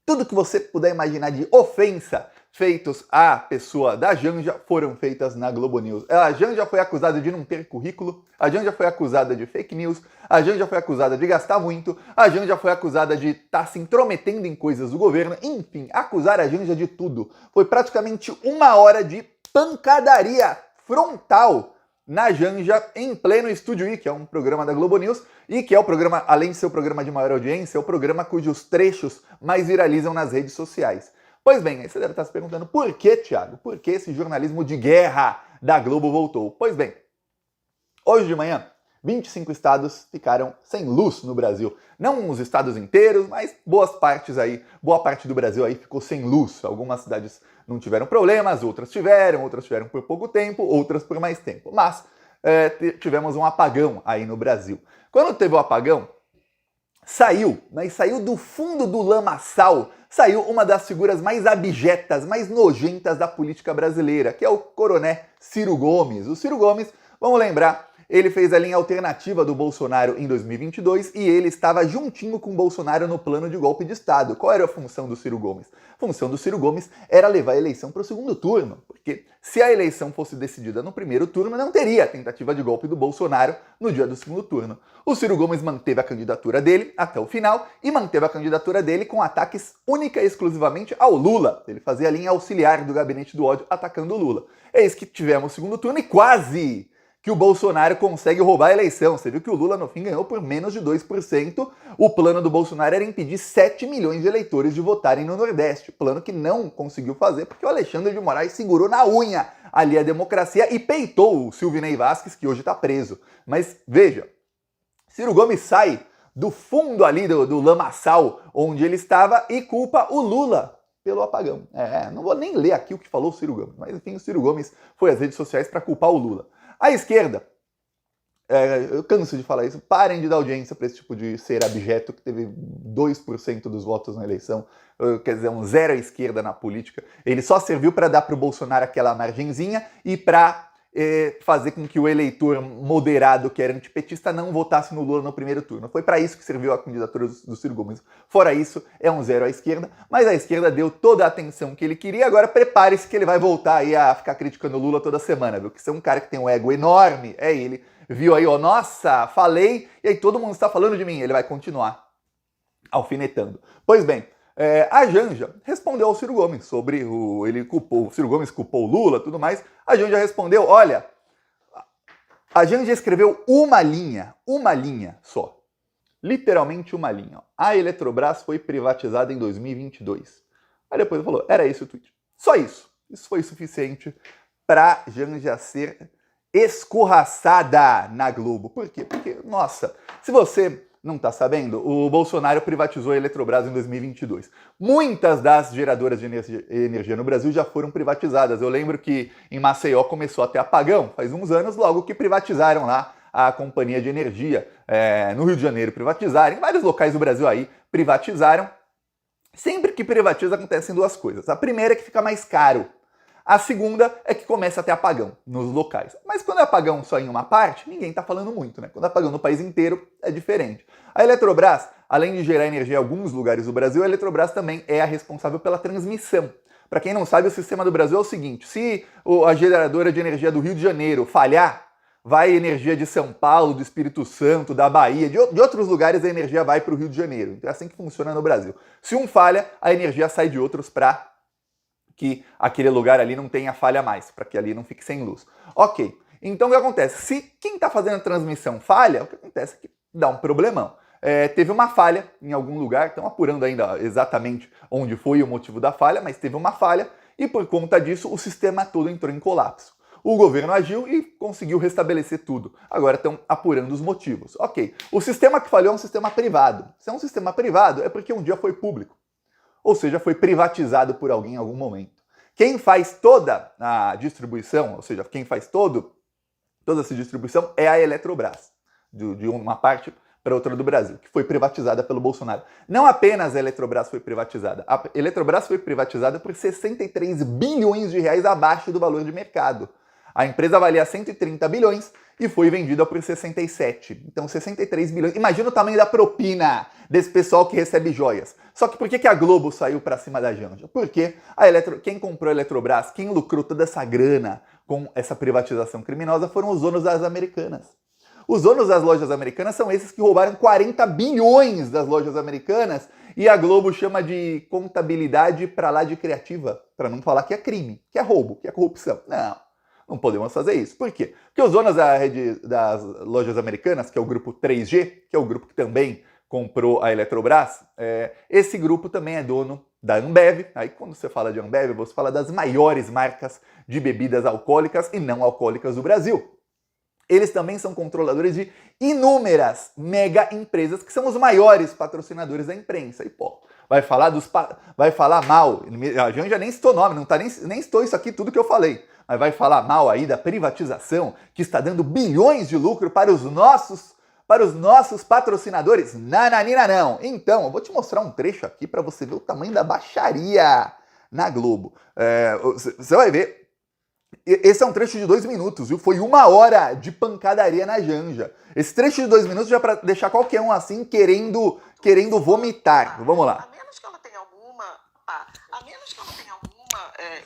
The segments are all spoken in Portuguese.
tudo que você puder imaginar de ofensa feitos à pessoa da Janja foram feitas na Globo News. A Janja foi acusada de não ter currículo, a Janja foi acusada de fake news, a Janja foi acusada de gastar muito, a Janja foi acusada de estar se intrometendo em coisas do governo, enfim, acusar a Janja de tudo. Foi praticamente 1 hora de pancadaria frontal na Janja, em pleno Estúdio I, que é um programa da Globo News, e que é o programa, além de ser o programa de maior audiência, é o programa cujos trechos mais viralizam nas redes sociais. Pois bem, aí você deve estar se perguntando, por que, Thiago? Por que esse jornalismo de guerra da Globo voltou? Pois bem, hoje de manhã, 25 estados ficaram sem luz no Brasil. Não os estados inteiros, mas boa parte do Brasil aí ficou sem luz. Algumas cidades não tiveram problemas, outras tiveram por pouco tempo, outras por mais tempo. Mas tivemos um apagão aí no Brasil. Quando teve o apagão, saiu do fundo do lamaçal, saiu uma das figuras mais abjetas, mais nojentas da política brasileira, que é o Coronel Ciro Gomes. O Ciro Gomes, vamos lembrar, ele fez a linha alternativa do Bolsonaro em 2022 e ele estava juntinho com o Bolsonaro no plano de golpe de Estado. Qual era a função do Ciro Gomes? A função do Ciro Gomes era levar a eleição para o segundo turno, porque se a eleição fosse decidida no primeiro turno, não teria tentativa de golpe do Bolsonaro no dia do segundo turno. O Ciro Gomes manteve a candidatura dele até o final e manteve a candidatura dele com ataques única e exclusivamente ao Lula. Ele fazia a linha auxiliar do gabinete do ódio atacando o Lula. Eis que tivemos o segundo turno e quase que o Bolsonaro consegue roubar a eleição. Você viu que o Lula, no fim, ganhou por menos de 2%. O plano do Bolsonaro era impedir 7 milhões de eleitores de votarem no Nordeste. Plano que não conseguiu fazer porque o Alexandre de Moraes segurou na unha ali a democracia e peitou o Silvinei Vasquez, que hoje está preso. Mas veja, Ciro Gomes sai do fundo ali do lamaçal onde ele estava e culpa o Lula pelo apagão. Não vou nem ler aqui o que falou o Ciro Gomes, mas enfim, o Ciro Gomes foi às redes sociais para culpar o Lula. A esquerda, eu canso de falar isso, parem de dar audiência para esse tipo de ser abjeto que teve 2% dos votos na eleição, quer dizer, um zero à esquerda na política. Ele só serviu para dar para o Bolsonaro aquela margenzinha e para fazer com que o eleitor moderado, que era antipetista, não votasse no Lula no primeiro turno. Foi para isso que serviu a candidatura do Ciro Gomes. Fora isso, é um zero à esquerda, mas a esquerda deu toda a atenção que ele queria. Agora prepare-se que ele vai voltar aí a ficar criticando o Lula toda semana, viu? Que você é um cara que tem um ego enorme, é ele. Viu aí, ó, nossa, falei, e aí todo mundo está falando de mim. Ele vai continuar alfinetando. Pois bem, a Janja respondeu ao Ciro Gomes sobre o Ciro Gomes culpou o Lula e tudo mais. A Janja respondeu, olha, a Janja escreveu uma linha só. Literalmente uma linha. Ó. A Eletrobras foi privatizada em 2022. Aí depois ele falou, era esse o tweet. Só isso. Isso foi suficiente para Janja ser escorraçada na Globo. Por quê? Porque, nossa, se você não está sabendo, o Bolsonaro privatizou a Eletrobras em 2022. Muitas das geradoras de energia no Brasil já foram privatizadas. Eu lembro que em Maceió começou a ter apagão, faz uns anos, logo que privatizaram lá a companhia de energia. No Rio de Janeiro privatizaram, em vários locais do Brasil aí privatizaram. Sempre que privatiza acontecem duas coisas. A primeira é que fica mais caro. A segunda é que começa a ter apagão nos locais. Mas quando é apagão só em uma parte, ninguém está falando muito, né? Quando é apagão no país inteiro, é diferente. A Eletrobras, além de gerar energia em alguns lugares do Brasil, a Eletrobras também é a responsável pela transmissão. Para quem não sabe, o sistema do Brasil é o seguinte, se a geradora de energia do Rio de Janeiro falhar, vai energia de São Paulo, do Espírito Santo, da Bahia, de outros lugares a energia vai para o Rio de Janeiro. Então é assim que funciona no Brasil. Se um falha, a energia sai de outros para que aquele lugar ali não tenha falha mais, para que ali não fique sem luz. Ok, então o que acontece? Se quem está fazendo a transmissão falha, o que acontece é que dá um problemão. Teve uma falha em algum lugar, estão apurando ainda exatamente onde foi o motivo da falha, mas teve uma falha e por conta disso o sistema todo entrou em colapso. O governo agiu e conseguiu restabelecer tudo. Agora estão apurando os motivos. Ok, o sistema que falhou é um sistema privado. Se é um sistema privado é porque um dia foi público. Ou seja, foi privatizado por alguém em algum momento. Quem faz toda a distribuição, ou seja, quem faz toda essa distribuição é a Eletrobras, de uma parte para outra do Brasil, que foi privatizada pelo Bolsonaro. Não apenas a Eletrobras foi privatizada, a Eletrobras foi privatizada por 63 bilhões de reais abaixo do valor de mercado. A empresa valia 130 bilhões e foi vendida por 67. Então 63 bilhões. Imagina o tamanho da propina desse pessoal que recebe joias. Só que por que a Globo saiu para cima da Janja? Porque quem comprou a Eletrobras, quem lucrou toda essa grana com essa privatização criminosa foram os donos das Americanas. Os donos das lojas americanas são esses que roubaram 40 bilhões das lojas americanas e a Globo chama de contabilidade pra lá de criativa, para não falar que é crime, que é roubo, que é corrupção. Não podemos fazer isso. Por quê? Porque os donos das lojas americanas, que é o grupo 3G, que é o grupo que também comprou a Eletrobras, esse grupo também é dono da Ambev. Aí quando você fala de Ambev, você fala das maiores marcas de bebidas alcoólicas e não alcoólicas do Brasil. Eles também são controladores de inúmeras mega empresas que são os maiores patrocinadores da imprensa. E pô, vai falar mal, a Janja nem citou nome, nem citou isso aqui tudo que eu falei, mas vai falar mal aí da privatização que está dando bilhões de lucro para os nossos patrocinadores? Nananina não. Então, eu vou te mostrar um trecho aqui para você ver o tamanho da baixaria na Globo. Você vai ver. Esse é um trecho de 2 minutos, viu? Foi 1 hora de pancadaria na Janja. Esse trecho de 2 minutos já é para deixar qualquer um assim querendo vomitar. Vamos lá. A menos que ela tenha alguma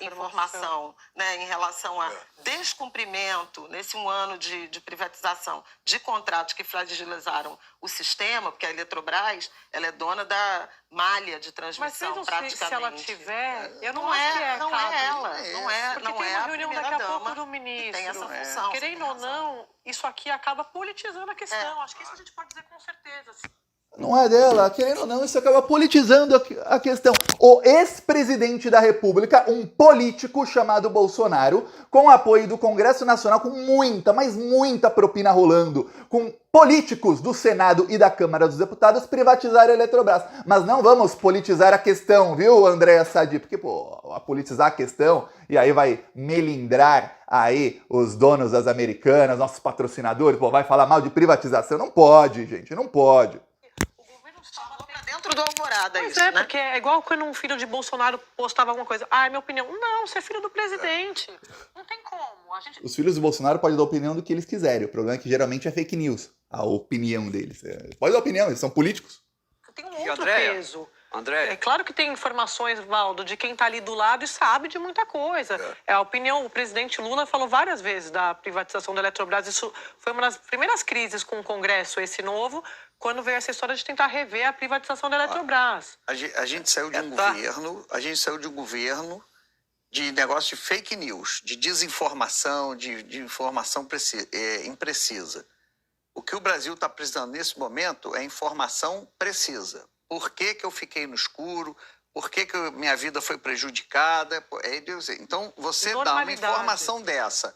informação, né, em relação a descumprimento nesse 1 ano de privatização de contratos que fragilizaram o sistema, porque a Eletrobras ela é dona da malha de transmissão. Mas praticamente. Se ela tiver, eu não não acho que é ela, porque não tem é uma a reunião primeira daqui a dama pouco do ministro. tem essa função. Querendo ou não, isso aqui acaba politizando a questão. Acho que isso a gente pode dizer com certeza. Não é dela, querendo ou não, isso acaba politizando a questão. O ex-presidente da República, um político chamado Bolsonaro, com apoio do Congresso Nacional, com muita, mas muita propina rolando, com políticos do Senado e da Câmara dos Deputados, privatizaram a Eletrobras. Mas não vamos politizar a questão, viu, Andréa Sadi? Porque, a politizar a questão e aí vai melindrar aí os donos das Americanas, nossos patrocinadores, vai falar mal de privatização. Não pode, gente, não pode. Dentro do Alvorada, Pois isso, é, né? porque é igual quando um filho de Bolsonaro postava alguma coisa. É minha opinião. Não, você é filho do presidente. Não tem como. Os filhos do Bolsonaro podem dar opinião do que eles quiserem. O problema é que geralmente é fake news, a opinião deles. Pode dar opinião, eles são políticos. Tem um outro peso. É claro que tem informações, Valdo, de quem está ali do lado e sabe de muita coisa. A opinião, o presidente Lula falou várias vezes da privatização da Eletrobras. Isso foi uma das primeiras crises com o Congresso, esse novo, quando veio essa história de tentar rever a privatização da Eletrobras. A gente saiu de um governo de negócio de fake news, de desinformação, de informação imprecisa. O que o Brasil está precisando nesse momento é informação precisa. Por que eu fiquei no escuro? Por que minha vida foi prejudicada? Então, você dá uma informação dessa.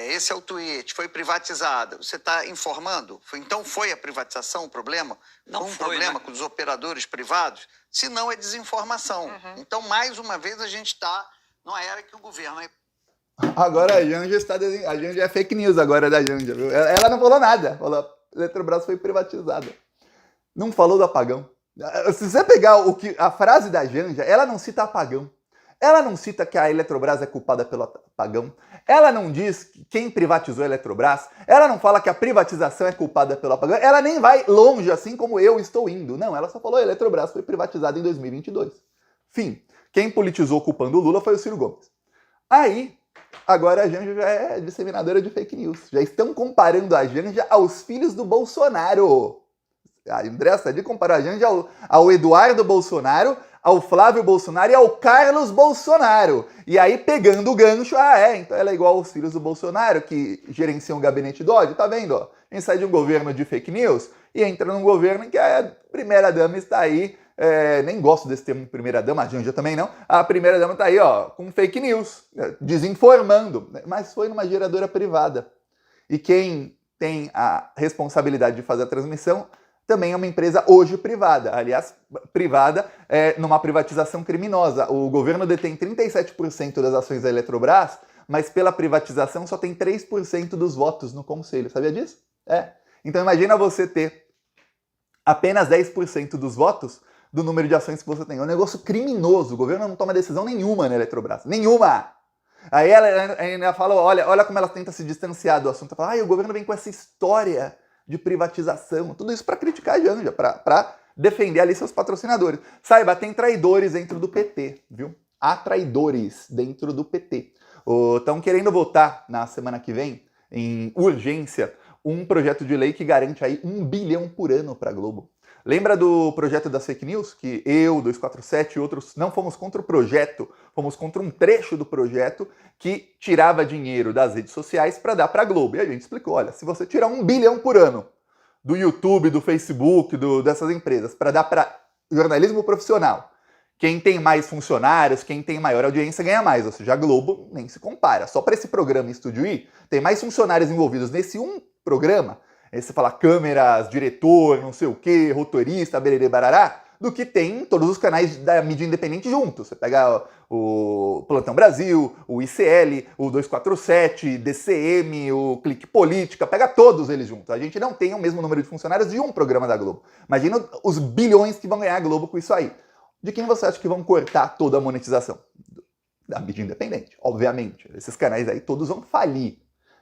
Esse é o tweet, foi privatizada. Você está informando? Então, foi a privatização o problema? Não foi um problema, né, com os operadores privados? Se não, é desinformação. Então, mais uma vez, a gente está numa era que o governo... Agora a Janja a Janja é fake news agora da Janja, viu? Ela não falou nada. Falou, a Eletrobras foi privatizada. Não falou do apagão. Se você pegar a frase da Janja, ela não cita apagão. Ela não cita que a Eletrobras é culpada pelo apagão. Ela não diz quem privatizou a Eletrobras. Ela não fala que a privatização é culpada pelo apagão. Ela nem vai longe assim como eu estou indo. Não, ela só falou que a Eletrobras foi privatizada em 2022. Fim. Quem politizou culpando o Lula foi o Ciro Gomes. Aí, agora a Janja já é disseminadora de fake news. Já estão comparando a Janja aos filhos do Bolsonaro. A Andréa Sadi comparou a Janja ao Eduardo Bolsonaro, ao Flávio Bolsonaro e ao Carlos Bolsonaro. E aí, pegando o gancho, então ela é igual aos filhos do Bolsonaro, que gerenciam o gabinete do ódio. Tá vendo, ó? A gente sai de um governo de fake news e entra num governo em que a primeira-dama está aí, nem gosto desse termo primeira-dama, a Janja também não, a primeira-dama está aí, ó, com fake news, desinformando, mas foi numa geradora privada. E quem tem a responsabilidade de fazer a transmissão também é uma empresa hoje privada, aliás, privada numa privatização criminosa. O governo detém 37% das ações da Eletrobras, mas pela privatização só tem 3% dos votos no conselho. Sabia disso? Então imagina você ter apenas 10% dos votos do número de ações que você tem. É um negócio criminoso. O governo não toma decisão nenhuma na Eletrobras. Nenhuma! Aí ela ainda fala, olha como ela tenta se distanciar do assunto. Ela fala, o governo vem com essa história de privatização. Tudo isso para criticar a Janja, para defender ali seus patrocinadores. Saiba, tem traidores dentro do PT, viu? Há traidores dentro do PT. Estão querendo votar na semana que vem, em urgência, um projeto de lei que garante aí 1 bilhão por ano para a Globo. Lembra do projeto das fake news? Que eu, 247 e outros não fomos contra o projeto, fomos contra um trecho do projeto que tirava dinheiro das redes sociais para dar para a Globo. E a gente explicou, olha, se você tirar 1 bilhão por ano do YouTube, do Facebook, dessas empresas, para dar para jornalismo profissional, quem tem mais funcionários, quem tem maior audiência ganha mais. Ou seja, a Globo nem se compara. Só para esse programa Estúdio I, tem mais funcionários envolvidos nesse um programa, aí você fala câmeras, diretor, não sei o quê, roteirista, bererê, barará, do que tem todos os canais da mídia independente juntos. Você pega o Plantão Brasil, o ICL, o 247, DCM, o Clique Política, pega todos eles juntos. A gente não tem o mesmo número de funcionários de um programa da Globo. Imagina os bilhões que vão ganhar a Globo com isso aí. De quem você acha que vão cortar toda a monetização? Da mídia independente, obviamente. Esses canais aí todos vão falir.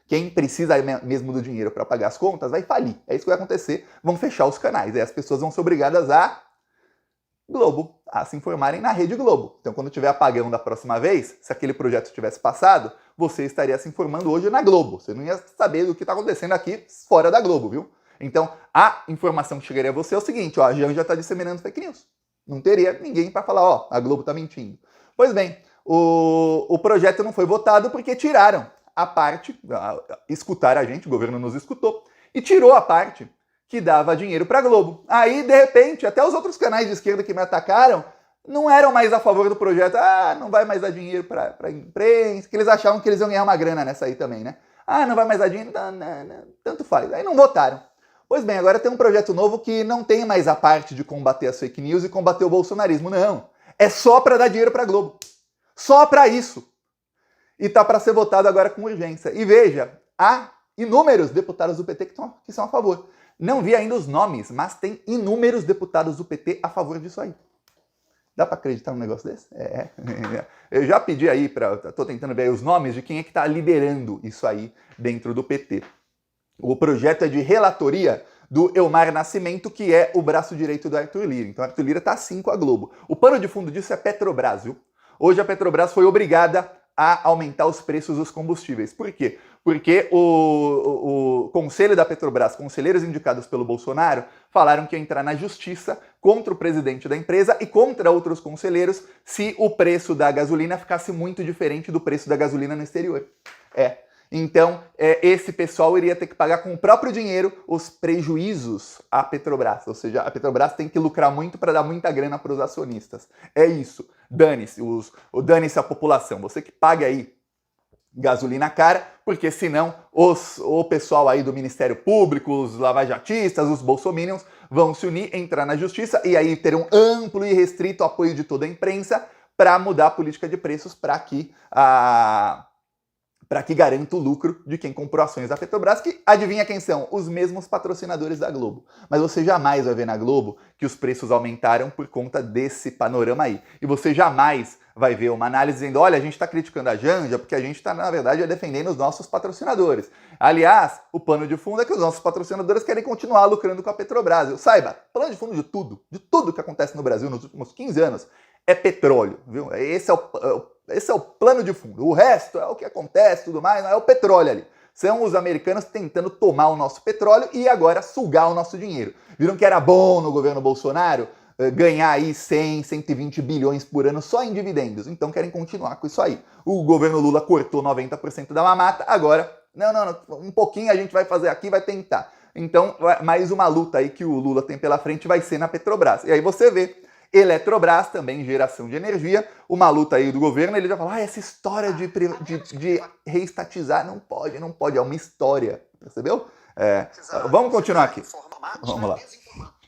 Quem precisa mesmo do dinheiro para pagar as contas vai falir. É isso que vai acontecer. Vão fechar os canais. Aí as pessoas vão ser obrigadas a Globo, a se informarem na Rede Globo. Então, quando tiver apagão da próxima vez, se aquele projeto tivesse passado, você estaria se informando hoje na Globo. Você não ia saber do que está acontecendo aqui fora da Globo, viu? Então, a informação que chegaria a você é o seguinte, a Janja está disseminando fake news. Não teria ninguém para falar, a Globo está mentindo. Pois bem, o projeto não foi votado porque tiraram a parte, escutaram a gente, o governo nos escutou, e tirou a parte que dava dinheiro para a Globo. Aí, de repente, até os outros canais de esquerda que me atacaram não eram mais a favor do projeto. Não vai mais dar dinheiro para a imprensa, que eles achavam que eles iam ganhar uma grana nessa aí também, né? Não vai mais dar dinheiro, não, tanto faz. Aí não votaram. Pois bem, agora tem um projeto novo que não tem mais a parte de combater as fake news e combater o bolsonarismo, não. É só para dar dinheiro para a Globo. Só para isso. E tá para ser votado agora com urgência. E veja, há inúmeros deputados do PT que são a favor. Não vi ainda os nomes, mas tem inúmeros deputados do PT a favor disso aí. Dá para acreditar num negócio desse? Eu já pedi aí, tô tentando ver aí os nomes de quem é que tá liderando isso aí dentro do PT. O projeto é de relatoria do Elmar Nascimento, que é o braço direito do Arthur Lira. Então, Arthur Lira tá assim com a Globo. O pano de fundo disso é Petrobras, viu? Hoje a Petrobras foi obrigada a aumentar os preços dos combustíveis. Por quê? Porque o conselho da Petrobras, conselheiros indicados pelo Bolsonaro, falaram que ia entrar na justiça contra o presidente da empresa e contra outros conselheiros se o preço da gasolina ficasse muito diferente do preço da gasolina no exterior. Então, esse pessoal iria ter que pagar com o próprio dinheiro os prejuízos à Petrobras. Ou seja, a Petrobras tem que lucrar muito para dar muita grana para os acionistas. É isso. Dane-se, dane-se a população. Você que paga aí gasolina cara, porque senão o pessoal aí do Ministério Público, os lavajatistas, os bolsominions, vão se unir, entrar na justiça e aí ter um amplo e restrito apoio de toda a imprensa para mudar a política de preços para que garanta o lucro de quem comprou ações da Petrobras, que adivinha quem são? Os mesmos patrocinadores da Globo. Mas você jamais vai ver na Globo que os preços aumentaram por conta desse panorama aí. E você jamais vai ver uma análise dizendo, olha, a gente está criticando a Janja porque a gente está, na verdade, defendendo os nossos patrocinadores. Aliás, o pano de fundo é que os nossos patrocinadores querem continuar lucrando com a Petrobras. Saiba, pano de fundo de tudo que acontece no Brasil nos últimos 15 anos é petróleo, viu? Esse é o plano de fundo. O resto é o que acontece, tudo mais, não é o petróleo ali. São os americanos tentando tomar o nosso petróleo e agora sugar o nosso dinheiro. Viram que era bom no governo Bolsonaro ganhar aí 100, 120 bilhões por ano só em dividendos. Então querem continuar com isso aí. O governo Lula cortou 90% da mamata, agora, não, um pouquinho a gente vai fazer aqui, vai tentar. Então, mais uma luta aí que o Lula tem pela frente vai ser na Petrobras. E aí você vê Eletrobras, também geração de energia, uma luta aí do governo, ele já fala, essa história de reestatizar não pode, é uma história, percebeu? Vamos continuar aqui. Vamos lá.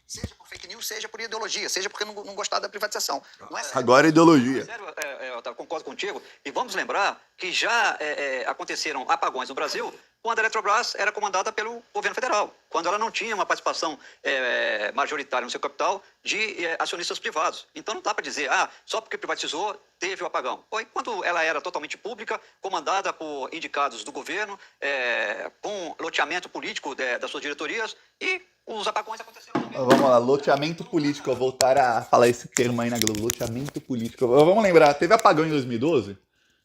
Seja por fake news, seja por ideologia, seja porque não gostar da privatização. Não é agora ideologia. Eu concordo contigo. E vamos lembrar que já aconteceram apagões no Brasil quando a Eletrobras era comandada pelo governo federal, quando ela não tinha uma participação majoritária no seu capital de acionistas privados. Então não dá para dizer, só porque privatizou, teve o apagão. Foi quando ela era totalmente pública, comandada por indicados do governo, com loteamento político das suas diretorias, e os apagões aconteceram também. Vamos lá, loteamento político. Eu vou voltar a falar esse termo aí na Globo, loteamento político. Vamos lembrar, teve apagão em 2012?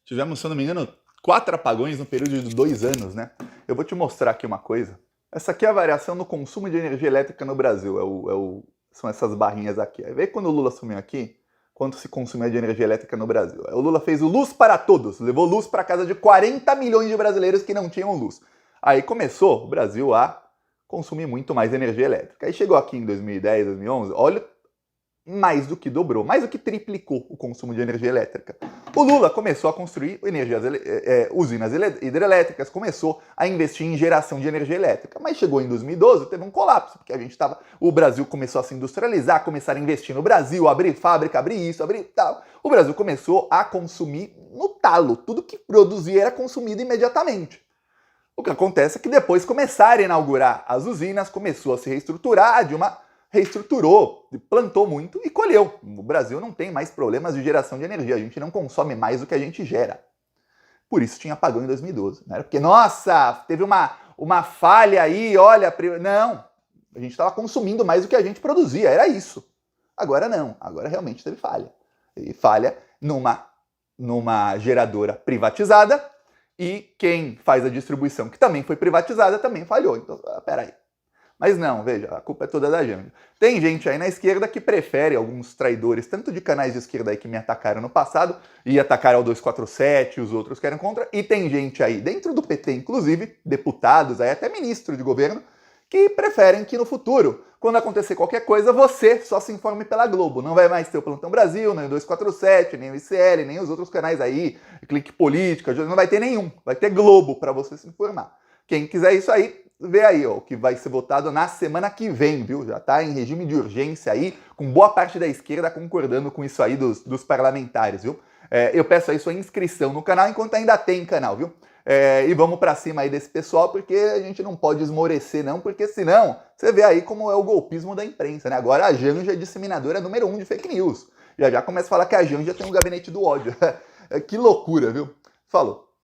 Tivemos, se eu não me engano, 4 apagões no período de 2 anos, né? Eu vou te mostrar aqui uma coisa. Essa aqui é a variação no consumo de energia elétrica no Brasil. São essas barrinhas aqui. Aí vê quando o Lula assumiu aqui, quanto se consumia de energia elétrica no Brasil. O Lula fez o Luz para Todos, levou luz para casa de 40 milhões de brasileiros que não tinham luz. Aí começou o Brasil a consumir muito mais energia elétrica. Aí chegou aqui em 2010, 2011, olha, mais do que dobrou, mais do que triplicou o consumo de energia elétrica. O Lula começou a construir usinas hidrelétricas, começou a investir em geração de energia elétrica, mas chegou em 2012, teve um colapso, porque o Brasil começou a se industrializar, começaram a investir no Brasil, abrir fábrica, abrir isso, abrir tal. O Brasil começou a consumir no talo, tudo que produzia era consumido imediatamente. O que acontece é que depois começaram a inaugurar as usinas, começou a se reestruturar, a Dilma reestruturou, plantou muito e colheu. O Brasil não tem mais problemas de geração de energia, a gente não consome mais do que a gente gera. Por isso tinha apagão em 2012. Não era porque, nossa, teve uma falha aí, olha... Não, a gente estava consumindo mais do que a gente produzia, era isso. Agora não, agora realmente teve falha. E falha numa geradora privatizada, e quem faz a distribuição, que também foi privatizada, também falhou. Então, peraí. Mas não, veja, a culpa é toda da Janja. Tem gente aí na esquerda que prefere, alguns traidores, tanto de canais de esquerda aí que me atacaram no passado, e atacaram o 247, os outros que eram contra, e tem gente aí, dentro do PT inclusive, deputados, aí até ministro de governo, que preferem que no futuro, quando acontecer qualquer coisa, você só se informe pela Globo. Não vai mais ter o Plantão Brasil, nem o 247, nem o ICL, nem os outros canais aí, Clique Política, não vai ter nenhum. Vai ter Globo para você se informar. Quem quiser isso aí, vê aí, ó, o que vai ser votado na semana que vem, viu? Já tá em regime de urgência aí, com boa parte da esquerda concordando com isso aí dos parlamentares, viu? Eu peço aí sua inscrição no canal enquanto ainda tem canal, viu? E vamos pra cima aí desse pessoal, porque a gente não pode esmorecer não, porque senão você vê aí como é o golpismo da imprensa, né? Agora a Janja é disseminadora número 1 de fake news. Já começa a falar que a Janja tem um gabinete do ódio. Que loucura, viu? Falou.